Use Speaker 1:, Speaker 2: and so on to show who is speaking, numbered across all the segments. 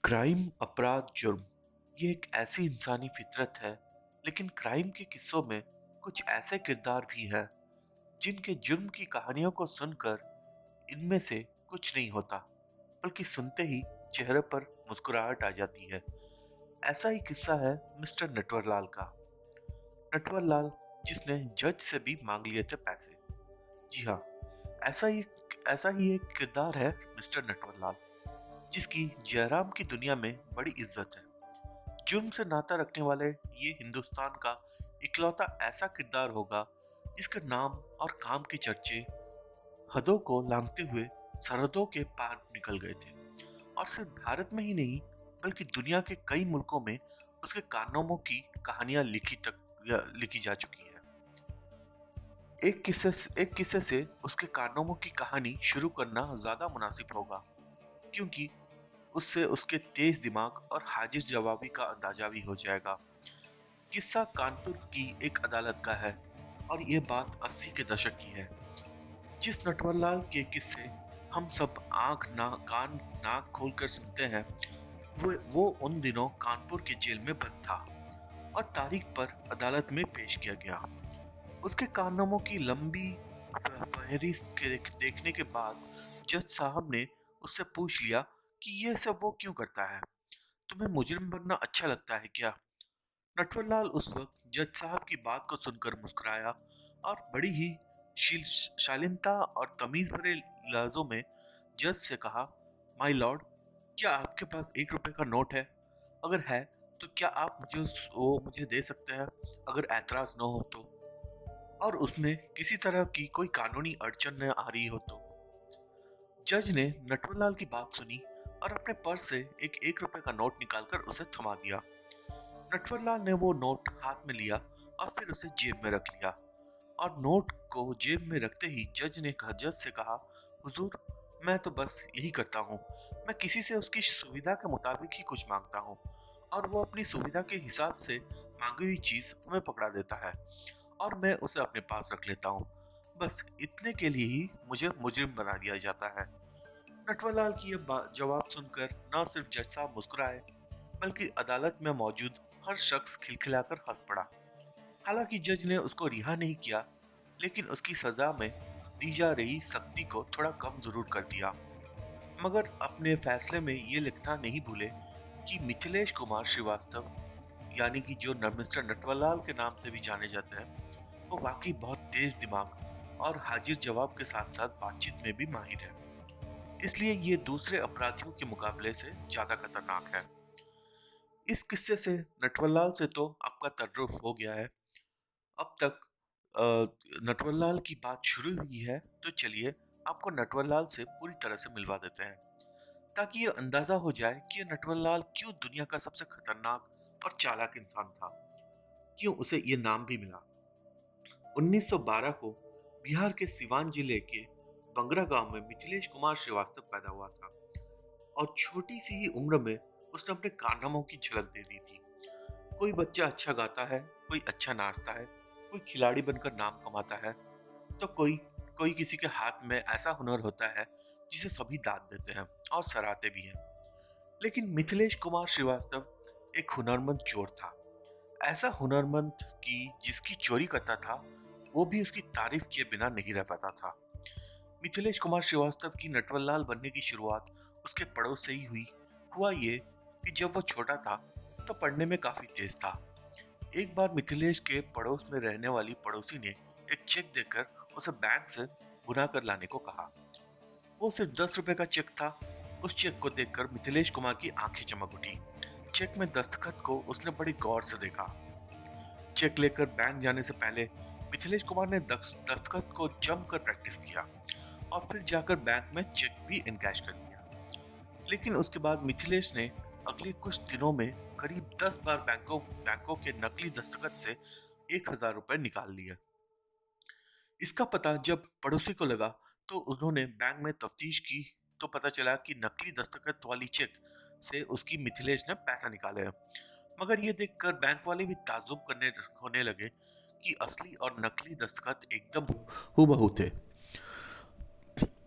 Speaker 1: Crime, अपराध, जुर्म ये एक ऐसी इंसानी फितरत है। लेकिन क्राइम के किस्सों में कुछ ऐसे किरदार भी हैं जिनके जुर्म की कहानियों को सुनकर इनमें से कुछ नहीं होता, बल्कि सुनते ही चेहरे पर मुस्कुराहट आ जाती है। ऐसा ही किस्सा है मिस्टर नटवरलाल का। नटवरलाल जिसने जज से भी मांग लिए थे पैसे। जी हाँ, ऐसा ही ऐसा ही एक किरदार है मिस्टर नटवरलाल, जिसकी जयराम की दुनिया में बड़ी इज्जत है। जुर्म से नाता रखने वाले ये हिंदुस्तान का इकलौता ऐसा किरदार होगा जिसके नाम और काम के चर्चे हदों को लांघते हुए सरहदों के पार निकल गए थे। और सिर्फ भारत में ही नहीं, बल्कि दुनिया के कई मुल्कों में उसके कारनामों की कहानियां लिखी जा चुकी है। एक किस्से से उसके कारनामों की कहानी शुरू करना ज्यादा मुनासिब होगा, क्योंकि उससे उसके तेज दिमाग और हाजिर जवाबी का अंदाजा भी हो जाएगा। किस्सा कानपुर की एक अदालत का है और ये बात 80 के दशक की है। जिस नटवरलाल के किस्से हम सब कान नाक खोलकर सुनते हैं, वो उन दिनों कानपुर के जेल में बंद था और तारीख पर अदालत में पेश किया गया। उसके कारनामों की लंबी फहरिस्त देखने के बाद जज साहब ने उससे पूछ लिया कि ये सब वो क्यों करता है। तुम्हें मुजरिम बनना अच्छा लगता है क्या? नटवरलाल उस वक्त जज साहब की बात को सुनकर मुस्कुराया और बड़ी ही शालीनता और तमीज भरे लहजों में जज से कहा, माय लॉर्ड, क्या आपके पास 1 रुपए का नोट है? अगर है तो क्या आप मुझे दे सकते हैं, अगर ऐतराज न हो तो, और उसमें किसी तरह की कोई कानूनी अड़चन न आ रही हो तो। जज ने नटवरलाल की बात सुनी और अपने पर्स से एक 1 रुपए का नोट निकालकर उसे थमा दिया। नटवरलाल ने वो नोट हाथ में लिया और फिर उसे जेब में रख लिया। और नोट को जेब में रखते ही जज से कहा, हुजूर, मैं तो बस यही करता हूँ। मैं किसी से उसकी सुविधा के मुताबिक ही कुछ मांगता हूँ और वो अपनी सुविधा के हिसाब से मांगी हुई चीज हमें पकड़ा देता है और मैं उसे अपने पास रख लेता हूँ। बस इतने के लिए ही मुझे मुजरिम बना दिया जाता है। नटवरलाल की यह जवाब सुनकर न सिर्फ जज साहब मुस्कुराए, बल्कि अदालत में मौजूद हर शख्स खिलखिलाकर हंस पड़ा। हालांकि जज ने उसको रिहा नहीं किया, लेकिन उसकी सजा में दी जा रही सख्ती को थोड़ा कम जरूर कर दिया। मगर अपने फैसले में ये लिखना नहीं भूले कि मिथिलेश कुमार श्रीवास्तव, यानी कि जो मिस्टर नटवरलाल के नाम से भी जाने जाते हैं, वो वाकई बहुत तेज दिमाग और हाजिर जवाब के साथ साथ बातचीत में भी माहिर है। इसलिए ये दूसरे अपराधियों के मुकाबले से ज्यादा खतरनाक है। इस किस्से से नटवरलाल से तो आपका तर्रुफ हो गया है। अब तक अ, नटवरलाल की बात शुरू हुई है, तो चलिए आपको नटवरलाल से पूरी तरह से मिलवा देते हैं, ताकि ये अंदाजा हो जाए कि ये नटवरलाल क्यों दुनिया का सबसे खतरनाक और चालाक इंसान था, क्यों उसे ये नाम भी मिला। 1912 को बिहार के सिवान जिले के बंगरा गांव में मिथिलेश कुमार श्रीवास्तव पैदा हुआ था और छोटी सी ही उम्र में उसने अपने कारनामों की झलक दे दी थी। कोई बच्चा अच्छा गाता है, कोई अच्छा नाचता है, कोई खिलाड़ी बनकर नाम कमाता है, तो कोई कोई किसी के हाथ में ऐसा हुनर होता है जिसे सभी दाद देते हैं और सराहते भी हैं। लेकिन मिथिलेश कुमार श्रीवास्तव एक हुनरमंद चोर था। ऐसा हुनरमंद कि जिसकी चोरी करता था वो भी उसकी तारीफ किए बिना नहीं रह पाता था। मिथिलेश कुमार श्रीवास्तव की नटवरलाल बनने की शुरुआत उसके पड़ोस से ही हुई। हुआ ये कि जब वो छोटा था तो पढ़ने में काफी तेज था। एक बार मिथिलेश के पड़ोस में रहने वाली पड़ोसी ने एक चेक देकर उसे बैंक से बुना कर लाने को कहा। वो सिर्फ 10 रुपए का चेक था। उस चेक को देखकर मिथिलेश कुमार की आंखें चमक उठी। चेक में दस्तखत को उसने बड़ी गौर से देखा। चेक लेकर बैंक जाने से पहले मिथिलेश कुमार ने दस्तखत को जमकर प्रैक्टिस किया और फिर जाकर बैंक में चेक भी इनकैश कर दिया। लेकिन उसके बाद मिथिलेश ने अगले कुछ दिनों में करीब 10 बार बैंकों के नकली दस्तखत से 1,000 रुपए निकाल लिए। इसका पता जब पड़ोसी को लगा तो उन्होंने बैंक में तफ्तीश की, तो पता चला कि नकली दस्तखत वाली चेक से उसकी मिथिलेश ने पैसा निकाले हैं। मगर ये देखकर बैंक वाले भी ताज्जुब करने होने लगे कि असली और नकली दस्तखत एकदम हूबहू थे।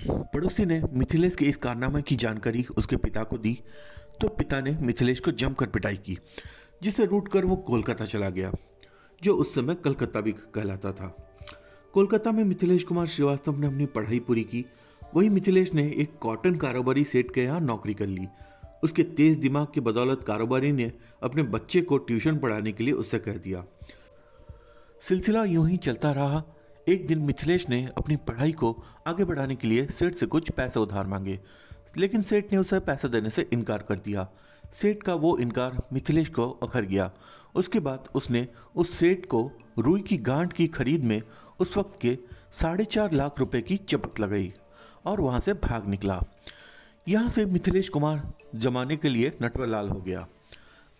Speaker 1: पड़ोसी ने मिथिलेश के इस कारनामे की जानकारी उसके पिता को दी, तो पिता ने मिथिलेश को जमकर पिटाई की, जिसे रूठ कर वो कोलकाता चला गया, जो उस समय कलकत्ता भी कहलाता था। कोलकाता में मिथिलेश कुमार श्रीवास्तव ने अपनी पढ़ाई पूरी की। वही मिथिलेश ने एक कॉटन कारोबारी सेठ के यहाँ नौकरी कर ली। उसके तेज दिमाग की बदौलत कारोबारी ने अपने बच्चे को ट्यूशन पढ़ाने के लिए उससे कह दिया। सिलसिला यूं ही चलता रहा। एक दिन मिथिलेश ने अपनी पढ़ाई को आगे बढ़ाने के लिए सेठ से कुछ पैसे उधार मांगे, लेकिन सेठ ने उसे पैसा देने से इनकार कर दिया। सेठ का वो इनकार मिथिलेश को अखर गया। उसके बाद उसने उस सेठ को रुई की गांठ की खरीद में उस वक्त के 4.5 लाख रुपए की चपत लगाई और वहां से भाग निकला। यहाँ से मिथिलेश कुमार जमाने के लिए नटवरलाल हो गया।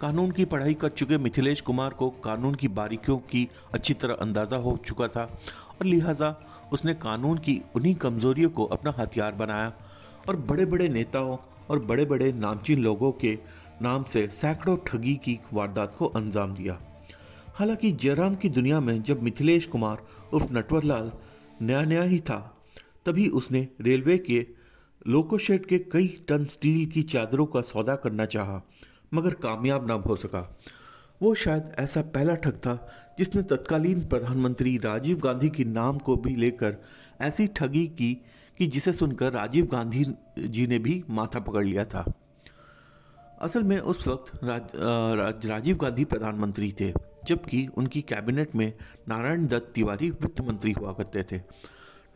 Speaker 1: कानून की पढ़ाई कर चुके मिथिलेश कुमार को कानून की बारीकियों की अच्छी तरह अंदाज़ा हो चुका था और लिहाजा उसने कानून की उन्हीं कमज़ोरियों को अपना हथियार बनाया और बड़े बड़े नेताओं और बड़े बड़े नामचीन लोगों के नाम से सैकड़ों ठगी की वारदात को अंजाम दिया। हालांकि जयराम की दुनिया में जब मिथिलेश कुमार उर्फ नटवरलाल नया नया ही था, तभी उसने रेलवे के लोको शेड के कई टन स्टील की चादरों का सौदा करना चाहा, मगर कामयाब ना हो सका। वो शायद ऐसा पहला ठग था जिसने तत्कालीन प्रधानमंत्री राजीव गांधी के नाम को भी लेकर ऐसी ठगी की कि जिसे सुनकर राजीव गांधी जी ने भी माथा पकड़ लिया था। असल में उस वक्त राजीव गांधी प्रधानमंत्री थे, जबकि उनकी कैबिनेट में नारायण दत्त तिवारी वित्त मंत्री हुआ करते थे।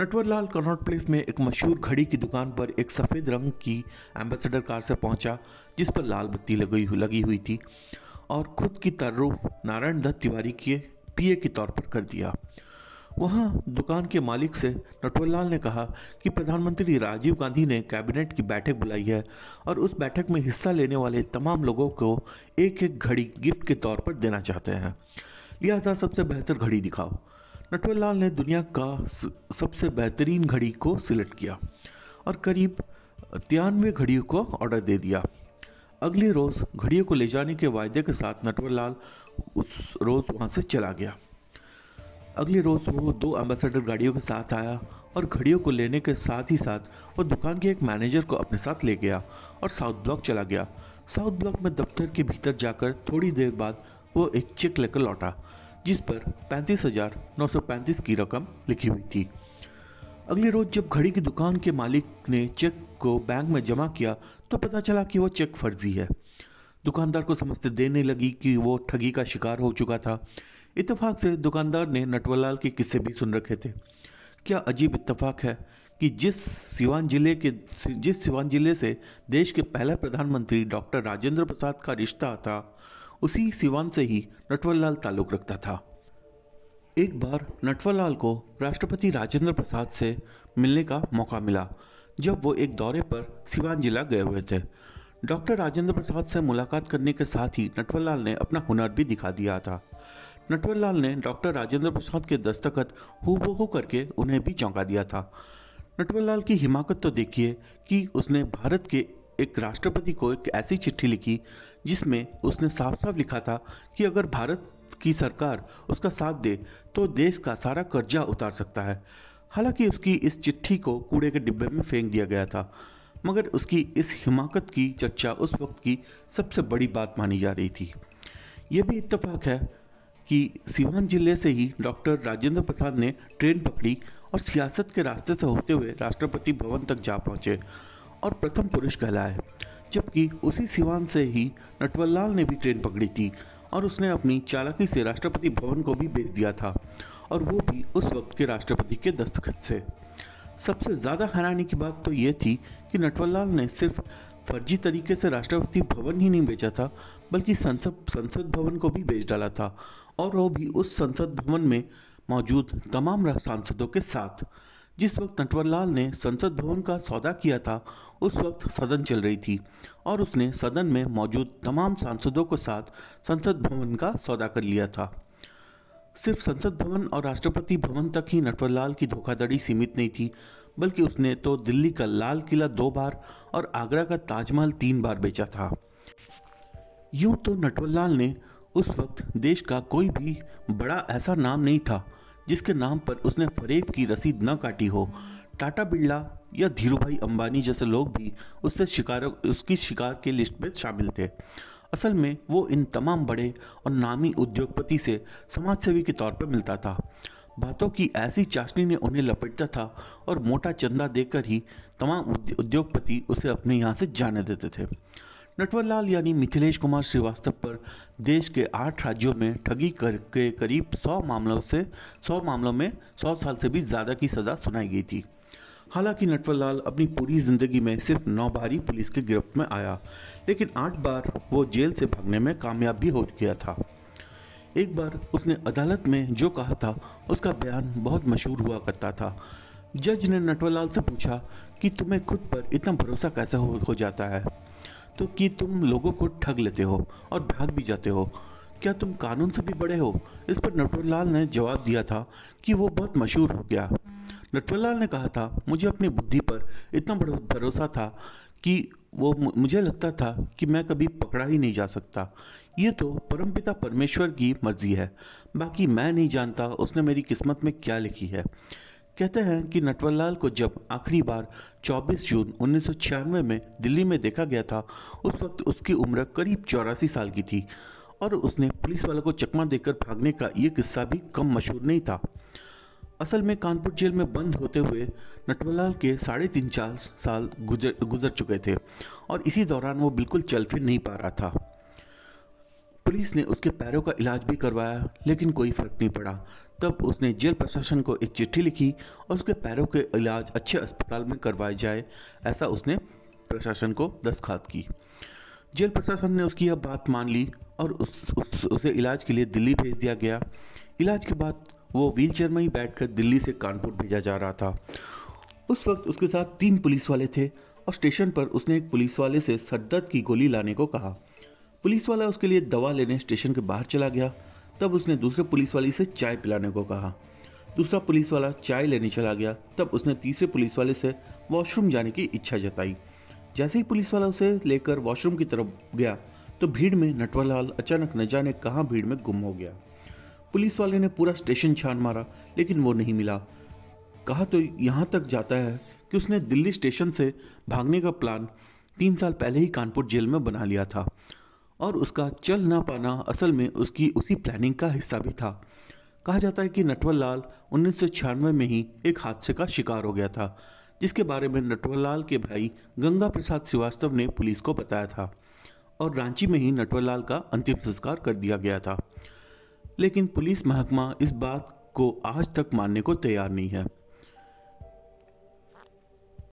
Speaker 1: नटवरलाल कनॉट प्लेस में एक मशहूर घड़ी की दुकान पर एक सफ़ेद रंग की एम्बेसडर कार से पहुंचा, जिस पर लाल बत्ती लगी हुई थी, और खुद की तारुफ नारायण दत्त तिवारी के पीए के तौर पर कर दिया। वहाँ दुकान के मालिक से नटवरलाल ने कहा कि प्रधानमंत्री राजीव गांधी ने कैबिनेट की बैठक बुलाई है और उस बैठक में हिस्सा लेने वाले तमाम लोगों को एक एक घड़ी गिफ्ट के तौर पर देना चाहते हैं, लिहाजा सबसे बेहतर घड़ी दिखाओ। नटवरलाल ने दुनिया का सबसे बेहतरीन घड़ी को सिलेक्ट किया और करीब 93 घड़ियों को ऑर्डर दे दिया। अगले रोज़ घड़ियों को ले जाने के वायदे के साथ नटवरलाल उस रोज़ वहाँ से चला गया। अगले रोज़ वो 2 एम्बेसडर गाड़ियों के साथ आया और घड़ियों को लेने के साथ ही साथ वो दुकान के एक मैनेजर को अपने साथ ले गया और साउथ ब्लॉक चला गया। साउथ ब्लॉक में दफ्तर के भीतर जाकर थोड़ी देर बाद वो एक चेक लेकर लौटा, जिस पर 35,935 की रकम लिखी हुई थी। अगले रोज़ जब घड़ी की दुकान के मालिक ने चेक को बैंक में जमा किया तो पता चला कि वो चेक फर्जी है। दुकानदार को समझते देने लगी कि वो ठगी का शिकार हो चुका था। इत्तेफाक से दुकानदार ने नटवरलाल के किस्से भी सुन रखे थे। क्या अजीब इत्तेफाक है कि जिस सिवान जिले से देश के पहले प्रधानमंत्री डॉक्टर राजेंद्र प्रसाद का रिश्ता था, उसी सिवान से ही नटवरलाल ताल्लुक़ रखता था। एक बार नटवरलाल को राष्ट्रपति राजेंद्र प्रसाद से मिलने का मौका मिला जब वो एक दौरे पर सिवान जिला गए हुए थे। डॉक्टर राजेंद्र प्रसाद से मुलाकात करने के साथ ही नटवरलाल ने अपना हुनर भी दिखा दिया था। नटवरलाल ने डॉक्टर राजेंद्र प्रसाद के दस्तखत हूबहू करके उन्हें भी चौंका दिया था। नटवरलाल की हिमाकत तो देखिए कि उसने भारत के एक राष्ट्रपति को एक ऐसी चिट्ठी लिखी जिसमें उसने साफ साफ लिखा था कि अगर भारत की सरकार उसका साथ दे तो देश का सारा कर्जा उतार सकता है। हालांकि उसकी इस चिट्ठी को कूड़े के डिब्बे में फेंक दिया गया था, मगर उसकी इस हिमाकत की चर्चा उस वक्त की सबसे बड़ी बात मानी जा रही थी। यह भी इत्तेफाक है कि सिवान जिले से ही डॉक्टर राजेंद्र प्रसाद ने ट्रेन पकड़ी और सियासत के रास्ते से होते हुए राष्ट्रपति भवन तक जा पहुँचे और प्रथम पुरुष कहलाए, जबकि उसी सिवान से ही नटवरलाल ने भी ट्रेन पकड़ी थी और उसने अपनी चालाकी से राष्ट्रपति भवन को भी बेच दिया था, और वो भी उस वक्त के राष्ट्रपति के दस्तखत से। सबसे ज़्यादा हैरानी की बात तो ये थी कि नटवरलाल ने सिर्फ फर्जी तरीके से राष्ट्रपति भवन ही नहीं बेचा था, बल्कि संसद भवन को भी बेच डाला था, और वो भी उस संसद भवन में मौजूद तमाम सांसदों के साथ। जिस वक्त नटवरलाल ने संसद भवन का सौदा किया था उस वक्त सदन चल रही थी और उसने सदन में मौजूद तमाम सांसदों के साथ संसद भवन का सौदा कर लिया था। सिर्फ संसद भवन और राष्ट्रपति भवन तक ही नटवरलाल की धोखाधड़ी सीमित नहीं थी, बल्कि उसने तो दिल्ली का लाल किला 2 बार और आगरा का ताजमहल 3 बार बेचा था। यूं तो नटवरलाल ने उस वक्त देश का कोई भी बड़ा ऐसा नाम नहीं था जिसके नाम पर उसने फरेब की रसीद न काटी हो। टाटा बिरला या धीरूभाई अंबानी जैसे लोग भी उसकी शिकार के लिस्ट में शामिल थे। असल में वो इन तमाम बड़े और नामी उद्योगपति से समाजसेवी के तौर पर मिलता था। बातों की ऐसी चाशनी ने उन्हें लपेटता था और मोटा चंदा देकर ही तमाम उद्योगपति उसे अपने यहाँ से जाने देते थे। नटवरलाल यानी मिथिलेश कुमार श्रीवास्तव पर देश के 8 राज्यों में ठगी करके करीब 100 मामलों में 100 साल से भी ज़्यादा की सज़ा सुनाई गई थी। हालांकि नटवरलाल अपनी पूरी ज़िंदगी में सिर्फ 9 बार ही पुलिस की गिरफ्त में आया, लेकिन 8 बार वो जेल से भागने में कामयाब भी हो गया था। एक बार उसने अदालत में जो कहा था उसका बयान बहुत मशहूर हुआ करता था। जज ने नटवरलाल से पूछा कि तुम्हें खुद पर इतना भरोसा कैसे हो जाता है, तो कि तुम लोगों को ठग लेते हो और भाग भी जाते हो, क्या तुम कानून से भी बड़े हो? इस पर नटवरलाल ने जवाब दिया था कि वो बहुत मशहूर हो गया। नटवरलाल ने कहा था, मुझे अपनी बुद्धि पर इतना बड़ा भरोसा था कि मुझे लगता था कि मैं कभी पकड़ा ही नहीं जा सकता। ये तो परमपिता परमेश्वर की मर्जी है, बाकी मैं नहीं जानता उसने मेरी किस्मत में क्या लिखी है। कहते हैं कि नटवरलाल को जब आखिरी बार 24 जून 1996 में दिल्ली में देखा गया था, उस वक्त उसकी उम्र करीब 84 साल की थी और उसने पुलिस वालों को चकमा देकर भागने का ये किस्सा भी कम मशहूर नहीं था। असल में कानपुर जेल में बंद होते हुए नटवरलाल के 3.5-4 साल गुजर चुके थे और इसी दौरान वो बिल्कुल चल फिर नहीं पा रहा था। पुलिस ने उसके पैरों का इलाज भी करवाया, लेकिन कोई फर्क नहीं पड़ा। तब उसने जेल प्रशासन को एक चिट्ठी लिखी और उसके पैरों के इलाज अच्छे अस्पताल में करवाए जाए, ऐसा उसने प्रशासन को दस्तखत की। जेल प्रशासन ने उसकी यह बात मान ली और उसे इलाज के लिए दिल्ली भेज दिया गया। इलाज के बाद वो व्हीलचेयर में ही बैठकर दिल्ली से कानपुर भेजा जा रहा था। उस वक्त उसके साथ 3 पुलिस वाले थे और स्टेशन पर उसने एक पुलिस वाले से सरदर्द की गोली लाने को कहा। पुलिस वाला उसके लिए दवा लेने स्टेशन के बाहर चला गया। तब उसने दूसरे पुलिस वाले से चाय पिलाने को कहा। दूसरा पुलिस वाला चाय लेने चला गया। तब उसने तीसरे पुलिस वाले से वॉशरूम जाने की इच्छा जताई। जैसे ही पुलिस वाला उसे लेकर वॉशरूम की तरफ गया तो भीड़ में नटवरलाल अचानक न जाने कहाँ भीड़ में गुम हो गया। पुलिस वाले ने पूरा स्टेशन छान मारा, लेकिन वो नहीं मिला। कहा तो यहाँ तक जाता है कि उसने दिल्ली स्टेशन से भागने का प्लान 3 साल पहले ही कानपुर जेल में बना लिया था और उसका चल ना पाना असल में उसकी उसी प्लानिंग का हिस्सा भी था। कहा जाता है कि नटवरलाल 1996 में ही एक हादसे का शिकार हो गया था, जिसके बारे में नटवरलाल के भाई गंगा प्रसाद श्रीवास्तव ने पुलिस को बताया था और रांची में ही नटवरलाल का अंतिम संस्कार कर दिया गया था। लेकिन पुलिस महकमा इस बात को आज तक मानने को तैयार नहीं है।